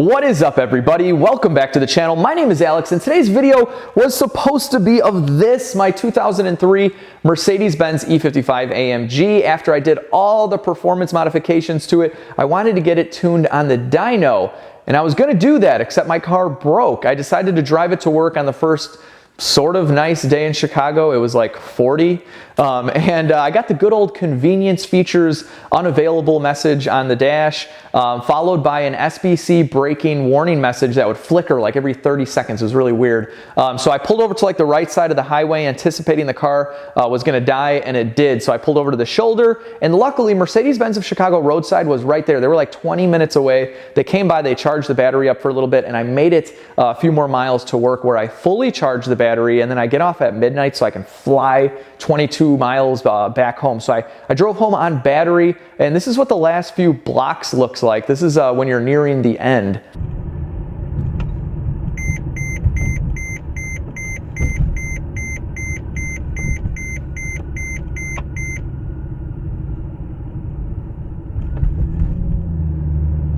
What is up, everybody? Welcome back to the channel. My name is Alex, and today's video was supposed to be of this, my 2003 Mercedes-Benz E55 AMG. After I did all the performance modifications to it, I wanted to get it tuned on the dyno, and I was going to do that, except my car broke. I decided to drive it to work on the first sort of nice day in Chicago. It was like 40, and I got the good old convenience features unavailable message on the dash, followed by an SBC braking warning message that would flicker like every 30 seconds. It was really weird. So I pulled over to like the right side of the highway, anticipating the car was going to die, and it did. So I pulled over to the shoulder, and luckily Mercedes-Benz of Chicago roadside was right there. They were like 20 minutes away. They came by, they charged the battery up for a little bit, and I made it a few more miles to work where I fully charged the battery, and then I get off at midnight so I can fly 22 miles back home. So I drove home on battery, and this is what the last few blocks looks like. This is when you're nearing the end.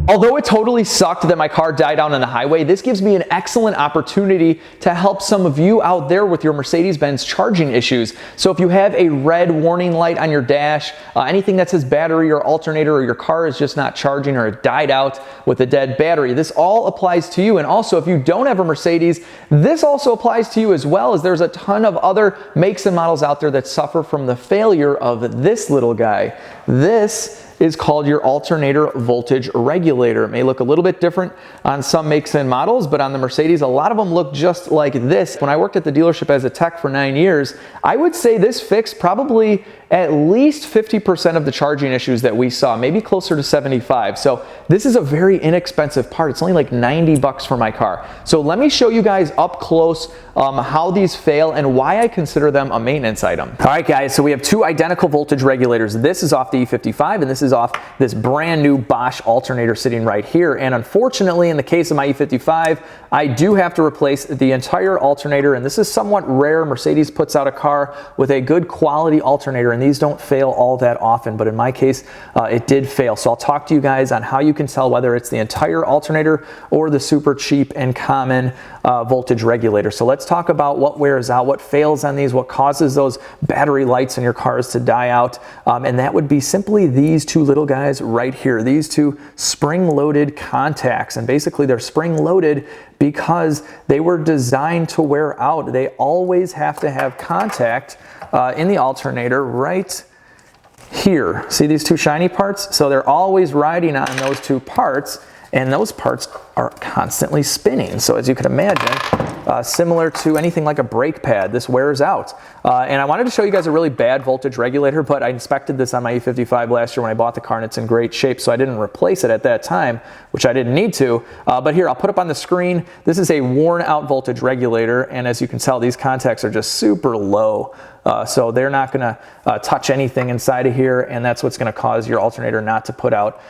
Although it totally sucked that my car died out on the highway, this gives me an excellent opportunity to help some of you out there with your Mercedes-Benz charging issues. So if you have a red warning light on your dash, anything that says battery or alternator, or your car is just not charging or it died out with a dead battery, this all applies to you. And also, if you don't have a Mercedes, this also applies to you as well, as there's a ton of other makes and models out there that suffer from the failure of this little guy. This is called your alternator voltage regulator. It may look a little bit different on some makes and models, but on the Mercedes, a lot of them look just like this. When I worked at the dealership as a tech for 9 years, I would say this fixed probably at least 50% of the charging issues that we saw, maybe closer to 75. So this is a very inexpensive part. It's only like 90 bucks for my car. So let me show you guys up close how these fail and why I consider them a maintenance item. All right, guys, so we have two identical voltage regulators. This is off the E55, and this is off this brand new Bosch alternator sitting right here. And unfortunately, in the case of my E55, I do have to replace the entire alternator, and this is somewhat rare. Mercedes puts out a car with a good quality alternator, and these don't fail all that often, but in my case, it did fail. So I'll talk to you guys on how you can tell whether it's the entire alternator or the super cheap and common voltage regulator. So let's talk about what wears out, what fails on these, what causes those battery lights in your cars to die out, and that would be simply these two little guys right here, these two spring-loaded contacts. And basically they're spring-loaded because they were designed to wear out. They always have to have contact in the alternator right here. See these two shiny parts? So they're always riding on those two parts, and those parts are constantly spinning. So as you can imagine, similar to anything like a brake pad, this wears out. And I wanted to show you guys a really bad voltage regulator, but I inspected this on my E55 last year when I bought the car, and it's in great shape, so I didn't replace it at that time, which I didn't need to. But here, I'll put up on the screen, this is a worn out voltage regulator, and as you can tell, these contacts are just super low. So they're not gonna touch anything inside of here, and that's what's gonna cause your alternator not to put out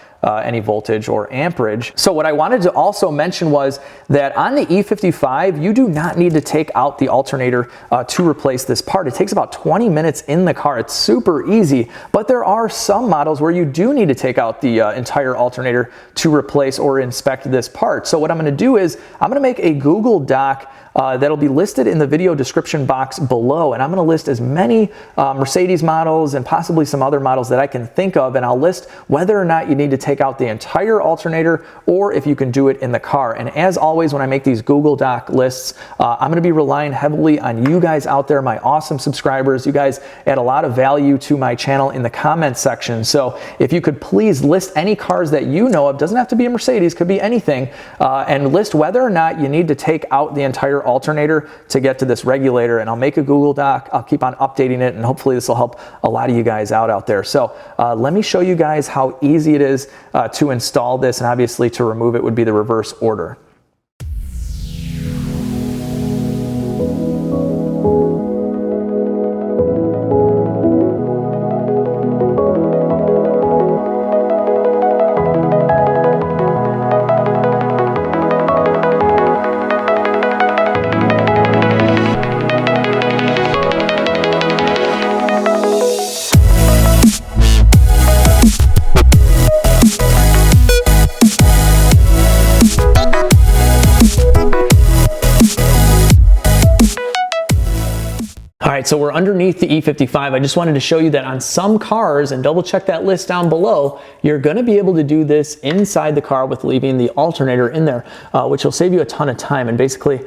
any voltage or amperage. So what I wanted to also mention was that on the E55, you do not need to take out the alternator to replace this part. It takes about 20 minutes in the car. It's super easy, but there are some models where you do need to take out the entire alternator to replace or inspect this part. So what I'm gonna do is, I'm gonna make a Google Doc that'll be listed in the video description box below, and I'm going to list as many Mercedes models and possibly some other models that I can think of, and I'll list whether or not you need to take out the entire alternator or if you can do it in the car. And as always, when I make these Google Doc lists, I'm going to be relying heavily on you guys out there, my awesome subscribers. You guys add a lot of value to my channel in the comments section, so if you could please list any cars that you know of, doesn't have to be a Mercedes, could be anything, and list whether or not you need to take out the entire alternator to get to this regulator. And I'll make a Google Doc, I'll keep on updating it, and hopefully this will help a lot of you guys out there. So let me show you guys how easy it is to install this, and obviously to remove it would be the reverse order. right, so we're underneath the E55. I just wanted to show you that on some cars, and double check that list down below, you're gonna be able to do this inside the car with leaving the alternator in there, which will save you a ton of time. And basically,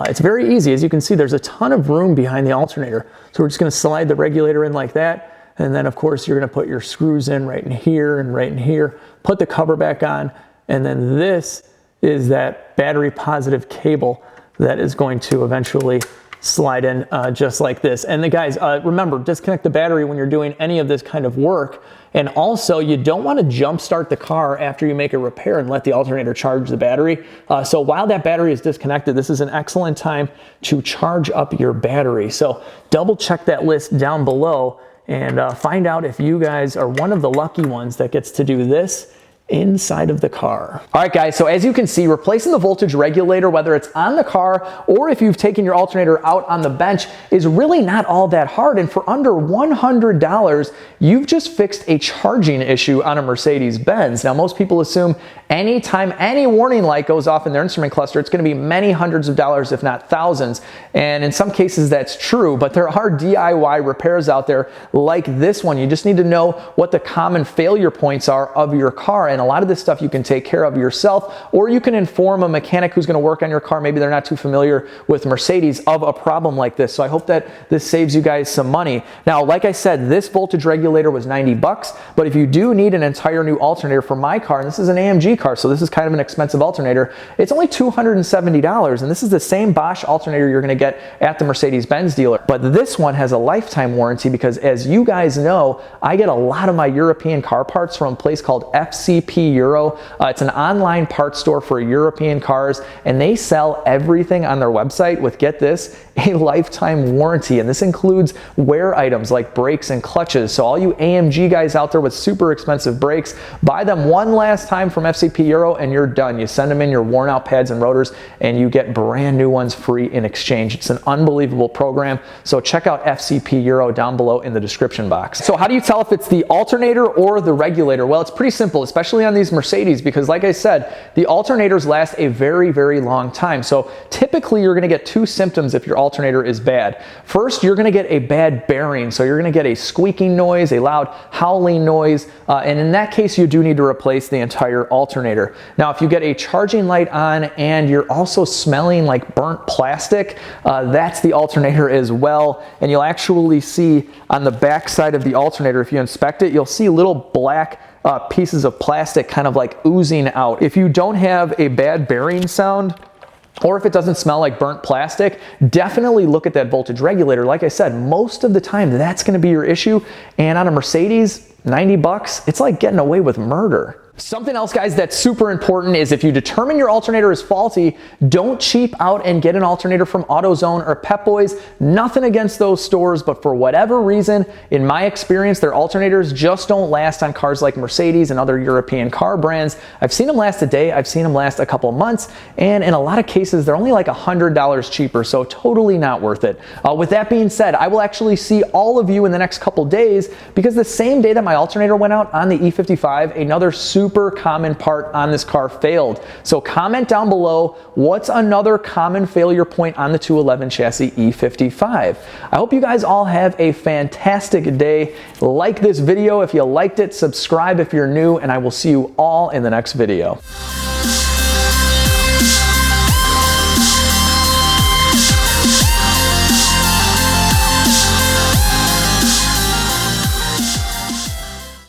it's very easy. As you can see, there's a ton of room behind the alternator. So we're just gonna slide the regulator in like that. And then of course, you're gonna put your screws in right in here and right in here, put the cover back on. And then this is that battery positive cable that is going to eventually slide in just like this. And the guys, remember, disconnect the battery when you're doing any of this kind of work. And also, you don't want to jump start the car after you make a repair and let the alternator charge the battery. So while that battery is disconnected, this is an excellent time to charge up your battery. So double check that list down below and find out if you guys are one of the lucky ones that gets to do this inside of the car. All right, guys, so as you can see, replacing the voltage regulator, whether it's on the car or if you've taken your alternator out on the bench, is really not all that hard. And for under $100, you've just fixed a charging issue on a Mercedes-Benz. Now, most people assume anytime any warning light goes off in their instrument cluster, it's going to be many hundreds of dollars, if not thousands. And in some cases, that's true, but there are DIY repairs out there like this one. You just need to know what the common failure points are of your car. And a lot of this stuff you can take care of yourself, or you can inform a mechanic who's going to work on your car. Maybe they're not too familiar with Mercedes of a problem like this. So I hope that this saves you guys some money. Now, like I said, this voltage regulator was 90 bucks, but if you do need an entire new alternator for my car, and this is an AMG car, so this is kind of an expensive alternator, it's only $270. And this is the same Bosch alternator you're going to get at the Mercedes-Benz dealer. But this one has a lifetime warranty because, as you guys know, I get a lot of my European car parts from a place called FCP Euro. It's an online parts store for European cars, and they sell everything on their website with, get this, a lifetime warranty. And this includes wear items like brakes and clutches. So all you AMG guys out there with super expensive brakes, buy them one last time from FCP Euro and you're done. You send them in your worn out pads and rotors and you get brand new ones free in exchange. It's an unbelievable program. So check out FCP Euro down below in the description box. So how do you tell if it's the alternator or the regulator? Well, it's pretty simple, especially on these Mercedes, because like I said, the alternators last a very, very long time. So typically you're going to get two symptoms if your alternator is bad. First, you're going to get a bad bearing. So you're going to get a squeaking noise, a loud howling noise, and in that case, you do need to replace the entire alternator. Now, if you get a charging light on and you're also smelling like burnt plastic, that's the alternator as well. And you'll actually see on the back side of the alternator, if you inspect it, you'll see little black pieces of plastic kind of like oozing out. If you don't have a bad bearing sound, or if it doesn't smell like burnt plastic, definitely look at that voltage regulator. Like I said, most of the time that's going to be your issue. And on a Mercedes, 90 bucks, it's like getting away with murder. Something else, guys, that's super important is if you determine your alternator is faulty, don't cheap out and get an alternator from AutoZone or Pep Boys. Nothing against those stores, but for whatever reason, in my experience, their alternators just don't last on cars like Mercedes and other European car brands. I've seen them last a day, I've seen them last a couple months, and in a lot of cases, they're only like $100 cheaper, so totally not worth it. With that being said, I will actually see all of you in the next couple days, because the same day that my alternator went out on the E55, another super common part on this car failed. So comment down below, what's another common failure point on the 211 chassis E55? I hope you guys all have a fantastic day. Like this video if you liked it, subscribe if you're new, and I will see you all in the next video.